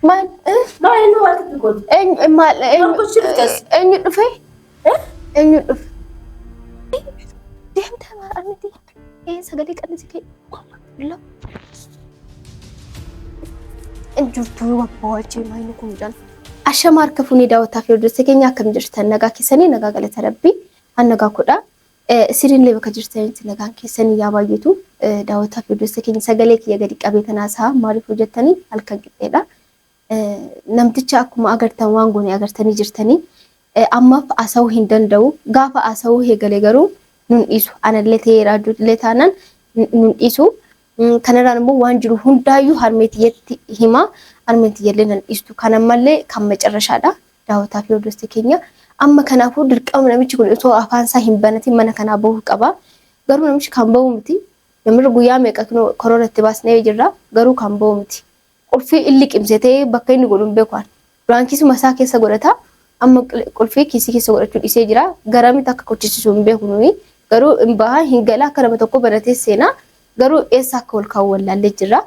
Man, no, I know what to go. And you fay? And you damn time armiti. Sagale kan si kay. Lo. And you do a boy to my nukujan. Asha marka funi daawwattaa fi hordoftoota keenya akkam jirtan nagaa keessanii nagaa galata rabbii an nagaa godha siriin lee bakka jirtanitti nagaan keessanii yaa baay'eetu daawwattaa fi hordoftoota keenya sagalee kiyya gadi qabee tanaasaa maaliif hojjettanii halkan qixxeedha namticha akkuma agartan waan goone agartanii jirtanii ammaaf asa'uu hin danda'u gaafa asa'uu eegalee garuu nun dhiisu anallee ta'ee raadiyoolee taanaan nun dhiisu kanarraan immoo waan jiru hundaayyuu harmeetiyyatti hima armenti yellenan istu kana malee kan macarrashaadha daawwataa fi hordoftoota keenya amma kanaafuu dirqama namichi kun osoo afaan isaa hin banatin mana kanaa bahuu qaba garuu namichi kan bahu miti namni guyyaa meeqa kororatti baasnee jirra garuu kan bahu miti qulfii illi qimsitee bakka inni godhuun beekan duraan kiisuma isaa keessa godhata amma qulfii kiisii keessa godhachuu dhisee jira garamitti akka qochisiisu hin beeknu garuu bahaa hin gala akka nama tokko banatee seenaa garuu eessa akka ol kaa'u wallaallee jirra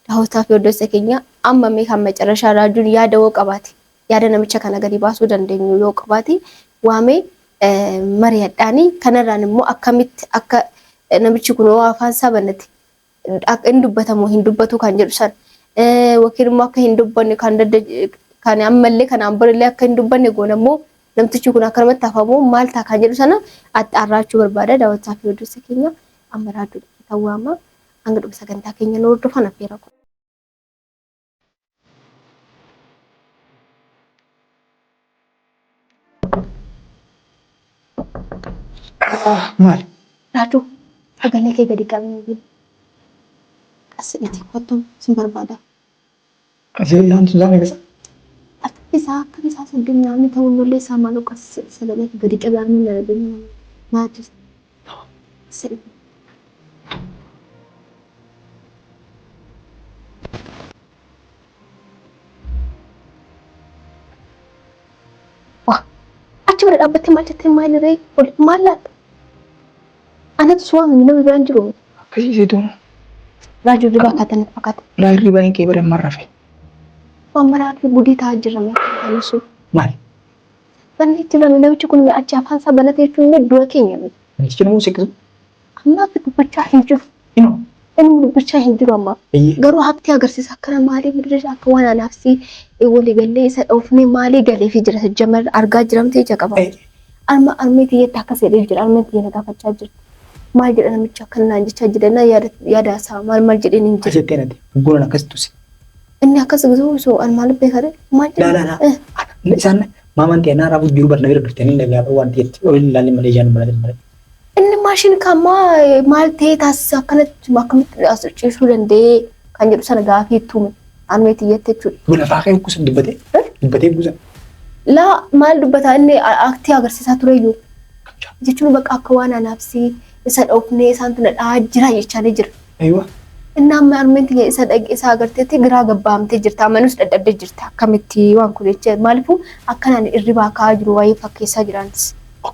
daawwataa fi hordoftoota keenya amma mee kan macarrashaa raajuun yaada woo qabaate yaada namicha kana gadi baasuu dandeenyu yoo qabaate waamee mari'adhaanii kanarraan immoo akkamitti akka namichi kun afaan isaa banate akka hin dubbatamu hin dubbatu kan jedhu san wakiin immoo akka hin dubbanne kan ammallee kanaan borillee akka hin dubbanne goonammoo namtichi kun akkanumatti hafamoo maal ta'a kan jedhu sana axxaarraachuu barbaada daawwataa fi hordoftoota keenya amma raaduu ta'uwaama hanga dhuma sagantaa keenya nu hordofan affeera kun. Mal. Ratu, sagalee kee gadi qabnee jiru. Asirratti kottu sin barbaada. Asirratti nyaantu isaa eegasa. Isaa akkam isaa saddum nyaanni ta'uu malee isaa maal akka sagalee kee gadi qabnee nyaatu nyaatu. Asirratti. Wah, achi bada dhaabbattee maal jettee maal irree maal laata? Anatu suami nama biraan jiru. Akkasii seetu. Raajuu ribaa kaatanitti fakkaata. Laa ribaan kee bara marrafe. Waan maraatti gudii ta'aa jirame kan sun. Maal? Banni itti baname namichi kun achi afaan isaa banatee jechuun dura keenya. Namichi nama seekisu. Amma dubbachaa hin jiru. Inni dubbachaa hin jiru amma. Garuu haqti agarsiisa akkana maalii midira akka waan anaafsi walii gallee isa dhoofnee maalii galee fi jira jamar argaa jiramtee ija qaba. Amma armeetii yetti akka sedhee jira armeetii yana gaafachaa jirti. Maal jedha namicha akkanaan jechaa jiranna yaada isaa maal jedheen hin jiru. Ajettee nati guraan akkas tusi. Inni akkas gizoo osoo an maal beekare maal jedha. Laa. Isaan maamaan ta'e naa raafuu jiru barna bira dhuftanii nagaa waan ta'etti olin ilaalle malee ijaan malee. Inni maashin kama maal ta'e taasisa akkanatti akkamitti asirciisuu danda'ee kan jedhu sana gaafii tuume armeetii yette jechuudha. Buna faaqee kuusan dubbatee kuusan. Laa maal dubbataa inni aktii agarsiisaa tureyyuu jechuun bakka akka waan anaafsi isa dhoofnee isaan tuna dhahaa jira jechaanii jira. Aywa. Inni amma armeetii isa agarteetti giraa gabbaamtee jirta amanus dadhabdee jirta akkamitti waan kun jecha maaliifuu akkanaan irribaa ka'aa jiru waa'ee fakkeessaa jiraantis.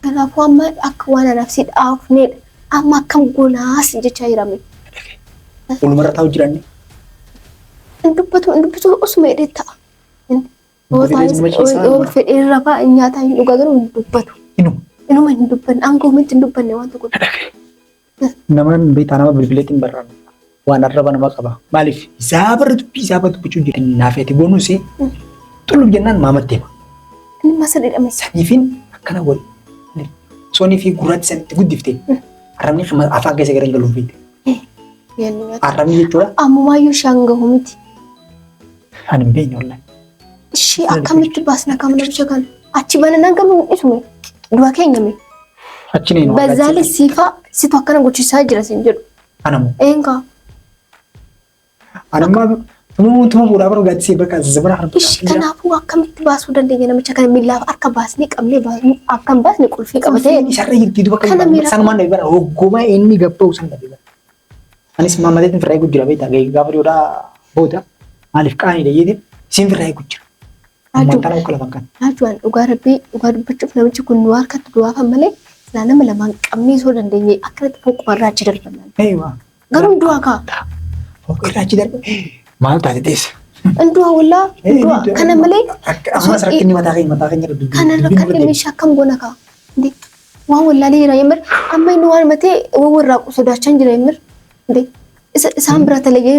Kanaafuu amma akka waan anaafsi dhaafneedha amma akkam goonaas jechaa jirame. Walumarra taa'u jiraanne. Dubbatu osuma hidhee ta'a. Fedhee rafaa nyaataa hin dhugaa garuu hin dubbatu. Inuma hin dubbanne aangoo miti hin dubbanne waan tokko. Namaan beektaa nama bilbileetiin barraa'u waan arraba nama qaba. Maaliif isaa dubbachuu jira. Naafeeti boonus tulluuf jennaan maamatti hima. Inni masa dhidhame. Saniifin akkana wal soonii fi gurraatti sanitti guddiftee arrabni afaan keessa gara hin galuuf beekte. Arrabni jechuudha. Ammumaayyuu shaangahu miti. Ani hin beekne wallahi. Ishee akkamitti baasna kam namicha kana achi bananaan gamu isume dura keenyame. Achi nee Bazzaale siifa situ akkana gochisaa jira sin jedhu. Anamu. Eenga. Anammaa tuma fuudhaa bara gaaddisee bakka zabara harka. Ishee kanaafuu akkamitti baasuu dandeenya namicha kana miillaaf harka baasnee qabnee baasnee akkam baasnee qulfii qabatee. Isarra jirti duba kan sanumaan dhabe bara hoggoma inni gabba'u san dhabe bara. Anis maammateetiin firraa eeguu jira beektaa gaafa dhiyoodhaa booda maaliif qaanii dhayeetiin isin firraa eeguu jira. Ammantaan akka lafa kan. Raajuwaan dhugaa rabbii dhugaa dubbachuuf namichi kun nu harkatti du'aafan malee silaa nama lamaan qabnee soo dandeenye akkanatti fooqumarraa achi darban. Eeyyuu. Garuu du'aa kaa. Fooqirraa achi darbe maal taate teessa Indua wala indua kana malee Amma sarakkinni mataa keenya kana rakkanni meeshaa akkam goona kaa inde waan wallaalee jira yemmir amma inni waan matee warraa sodaachaa jira yemmir inde isaan bira talegee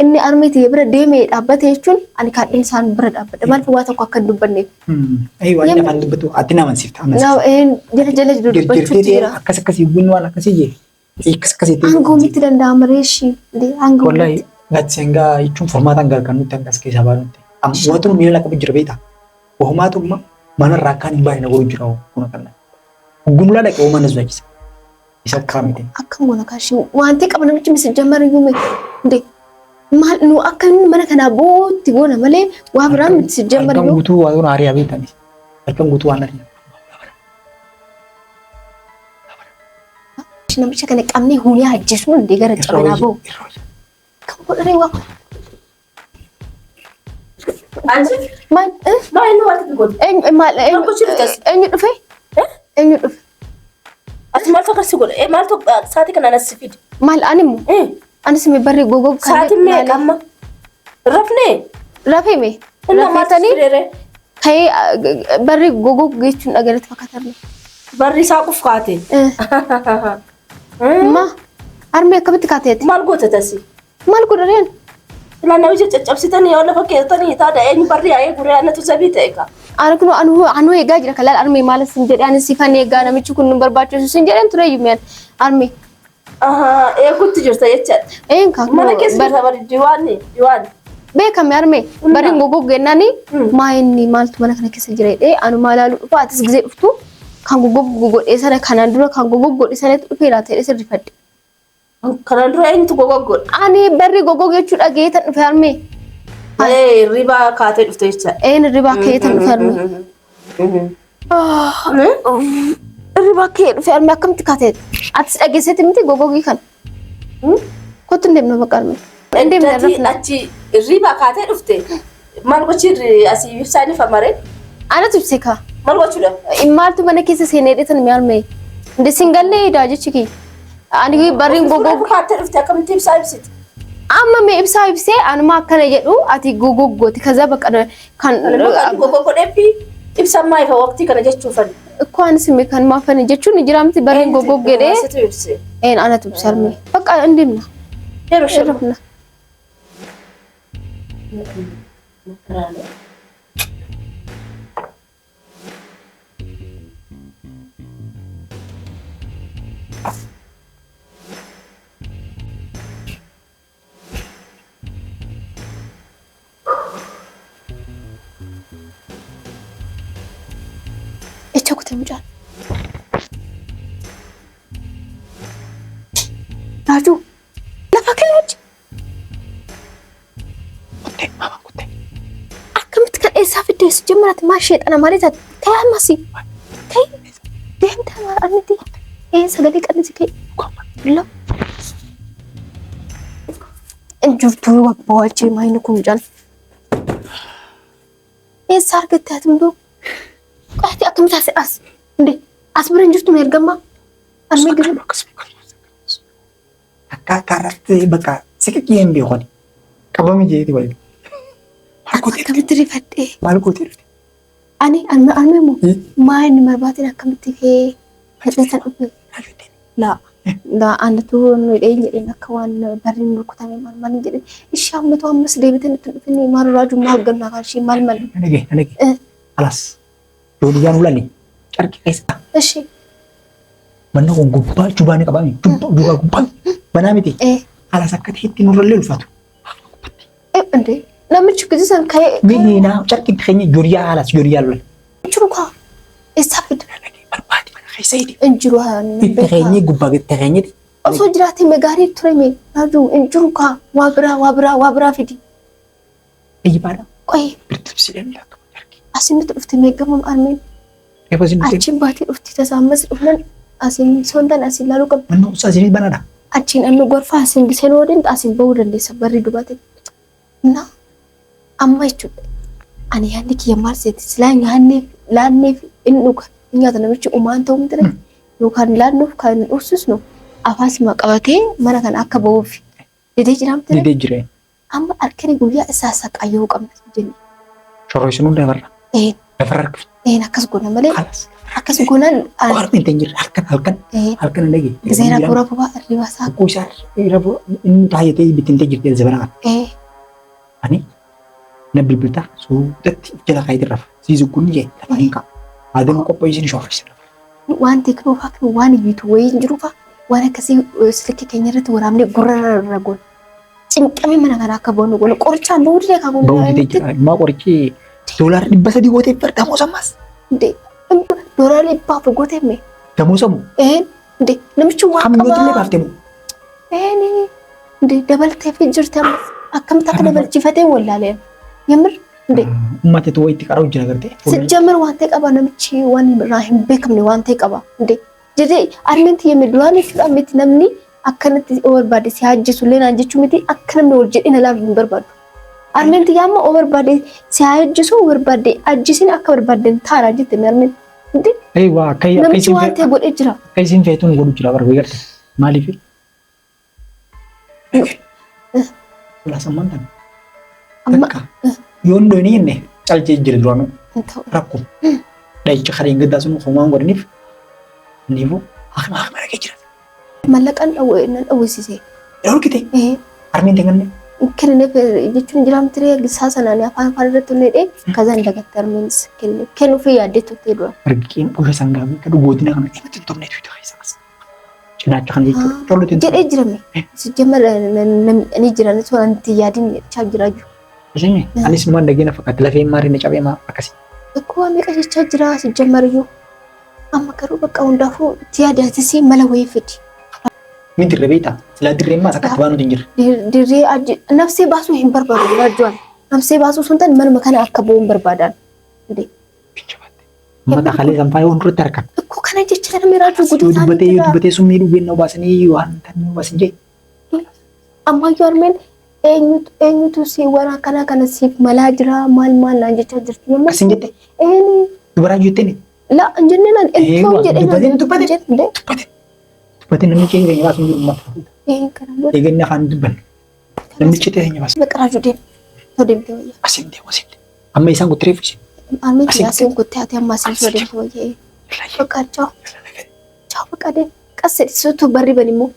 inni armeetii bira deemee dhaabbate jechuun ani kaadheen isaan bira dhaabbadha maal waa tokko akka dubbanneef. Waan afaan dubbatu ati nama siifta. Jala dubbachuu jira. Akkasii bunni waan akkasii jee. Akkasii. Aangoo miti danda'ama reeshi aangoo. Wallahi gatsengaa jechuun formaataan gargar nutti akkas keessaa baanutti. Wantoonni miila akka jira beektaa. Wahumaatuma mana irraa akkaan hin baay'ina godhu jira kun akkana. Gumlaa dhaqee uumaa na sodaachisa. Isa akka miti. Akkam goona kaashii wanti qaba namichi misi jammar yuume inde maal nu akka mana kana bootti goona malee waa biraan misi jammar yuume. Halkan guutuu waan aariyaa beektanis. Halkan guutuu waan aariyaa. Namicha kana qabnee huunyaa ajjeesuu inde gara cabinaa bahu. Kan godhanii waa. Anji Maal inni waan itti godhu. Eenyu dhufe? Eenyu dhufe? Ati maal tokko si godha? Maal tokko sa'aatii kana nas fidi. Maal animmoo? Anis mi barri gogog kan sa'aatiin meeqa amma? Rafnee? Rafeeme. Rafeetanii ka'ee barri gogog jechuun dhagaletti fakkaatan. Barri isaa quf kaate. Ma armee akkamitti kaateeti? Maal goota tasi? Maal godhareen? Ilaan namicha caccabsitanii yoo lafa keessatanii taada eenyu barri yaa'ee guree annatu sabii ta'e ka. Anu eegaa jira kalal armee maal sin jedhee ani sifan eegaa namichi kun nu barbaachisu sin jedheen ture yuumeen armee. Eeguutti jirta jechaadha. Eenka. Mana keessa jirta bari diwaan. Beekame armee barri gogog gennani maa inni maaltu mana kana keessa jira jedhee anu maalaalu dhufa atis gizee dhuftu kan gogog godhee sana kanaan dura kan gogog godhee sanatti dhufeera ta'ee sirrifadhe. Kanaan dura eenyutu gogog godhe? Ani barri gogog jechuudha geetan dhufe armee. Ribaa kaatee dhufte jechaadha. Ribaa keetan dhufe armee. Ribaa kee dhufe armee akkamitti kaatee? Atis dhageesseeti miti gogogii kana. Kottu hin deemne bakka armee. Achi ribaa kaatee dhufte maal gochi asii ibsaanii famaree? Anatu ibse kaa. Maal gochuudha? Maaltu mana keessa seenee dheetan mi armee? Inde singallee daa jechi kee. Ani barri gogog kaatee dhufte akkamitti ibsaa ibsiti? Amma me ibsaa ibsee anuma akkana jedhu ati gogog gooti kaza bakka kan gogog godheefi ibsa maa ifa waqtii kana jechuufan. Ko anis me kan maafani jechuun jiraamti barri gogog jedhee anatu ibsarme bakka indimna. Yeroo shirrafna. Echakuti mucaan. Raaju lafa keechi. Kuttee mama kuttee. Akkamitti kan eessaa fiddeessu jimmaratti maa sheexana malee taate ta'e ammasi ta'e deemtaa maa armiti sagalee qannisi ka'e la injurtuu wajjii maayini kun mucaan eessaa argatte ati hunduu qaati akkamitti as inde as bira injurtuu na ergammaa armee gadi akka irratti bakka siqiqii hin beekoni qabami jeeti wayi. Akkamitti rifadhee? Maal gootee dhufte? Ani armee moo maa inni marbaatiin akkamitti fee fedheetan dhufe? Laa aanatu nu dheen jedheen akka waan barri nu rukutame maal jedheen ishee hammatu ammas deebitan itti dhufanii maal raajuu maal gannaa kaashii maal malee. Nagee. Alas. Jooliyaan ulani carqii keessa. Ishee. Manni kun gubbaa jubaanii qabame jubaa gubbaa banaa miti. Alas akka ta'etti nurrallee ulfaatu. Inde namichi kisisan ka'ee. Miidhina carqii keenya jooliyaa alas jooliyaa lola. Jiru kaa eessaa fida? Barbaade mana keessa hidhi. Injiru haani. Itti keenye gubbaa gadi keenyedhi. Osoo jiraatee megaarii ture mee raajuu injiru kaa waa biraa fidi. Iyyibaadha. Qoyee. Birtibsiidhaan ilaatu. Asinitti dhufte meegamam armeen. Achiin baatii dhufti tasaammas dhufnan asin soontan asin laaluu qabdi. Mannoo usaa asinii banaadha. Achiin annu gorfaa asin giseen waliin asin bahuu dandeessa barri dubaate. Na amma jechuudha. Ani yaadni kiyya maal seeti silaa laanneef inni dhuga nyaata namichi uumaan ta'uu miti dha. Yookaan laannuuf kan dhugsusnu afaasuma qabatee mana kana akka bahuuf didee jiraamte. Didee jireen. amma harkanii guyyaa isaa saqayyoo qabna jenni. Shoroo isin hunda barra. Lafarra harkiftu. Akkas goona malee akkas goonaan Harmeen ta'in jirra halkan hin dhagee. gisee rafuura bobaa riwaasaa. Akkoo isaa inni taayatee bittin ta'e jirti zabana kana. Ani na bilbiltaa suutatti jala kaayitiin rafa. Siisu kun jee lafa hin qabu. Aadaan qopheessin shoroo isin. Waan teeknoofaa kan waan iyyuu wayii hin jiruufaa waan akkasii silkii keenya irratti waraabnee gurrarra goona. Cinqamee mana kana akka boonu goona qorichaan bahuu didee akka boonu. Bahuu didee jira. Immoo qorichi doolaar 300 gootee fardaamoo sammas. Doolaar 100 gootee mee? Damoosamu. Namichi waan qabaa. Hammi baaftee moo? Dabaltee fi jirti ammas akkamitti akka dabalchiifatee wallaalee yemmir. Ummata tu wayitti qaraa hojii agartee. Sijjamar waan ta'e qaba namichi waan irraa hin beekamne waan ta'e qaba. Jedhee armenti yemmuu duraan jechuudha miti namni akkanatti barbaade si hajjisullee naan jechuu miti akka namni wal jedhee na laalu hin barbaadu. Armenti yaamma barbaade si hajjisu barbaade ajjisin akka barbaade taara jette armenti. Waa namichi waan ta'e godhee jira. Akka isin feetuun godhu jira barbaade garte maaliif? Laasammaan tan. Amma yoon doonii inni calcee jira duraanu rakku. Dhayicha kareen gaddaa sun homaan godhaniif niifu akkuma rakee jira. Mallaqaan dhawweessisee. Dhawwikite armeen tenganne. Kenneef jechuun jiraamtiree gisaa sanaan afaan irratti hundee kazaan dagatte armeenis kennuufii yaaddee turtee dura. Argiin dhufe sangaa fi dhugootina kana dhimma turneetu itti fayyadamas. Cinaacha kana jechuudha. Jedhee jirame. Sijjamar ni jiran osoo anti yaadiin jechaa jira jiru. Isin anis immoo dhageenya fakkaatti lafee maarii na cabee maa akkasii. Akkuma meeqa jechaa jira sijjamar iyyuu. Amma garuu bakka hundaafuu itti yaadatis mala wayii fidi. Min dirree beektaa? Silaa dirreen maas akkatti baanuutu hin jirre. Dirree nafsee baasuu hin barbaadu raajjuwaan. Nafsee baasuu sun ta'an manuma kana akka bu'uun barbaadan. Mata kalee sampaa yoo hunduratti harkan. Akkoo kana jecha namni raajuu Yoo dubbatee sun miidhuu beekna baasanii waan tannuu baasin jee. Ammayyuu armeen eenyutu si waan akkana kana siif malaa jira maal naan jechaa jirti. Asin jette? Dubaraan jettee La anjenne nan entoo jedhee Dubbate namni keenya keenya baasun jiru ummata. Eeganni afaan dubban. Namichi ta'e keenya baasun. Baqaraa judeen. Too deemtee wayyaa. Asin deemu asin. Amma isaan kuttee reefu isin. Armeen asiin kuttee ati amma asiin too deemtee wayyaa. Baqaa chaaw. Chaaw baqaa deem. Qassedhi suutu barri bani immoo.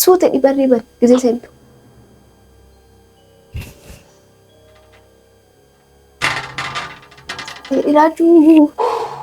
Suutedhi barri bani gisee seentu. Ilaajuu.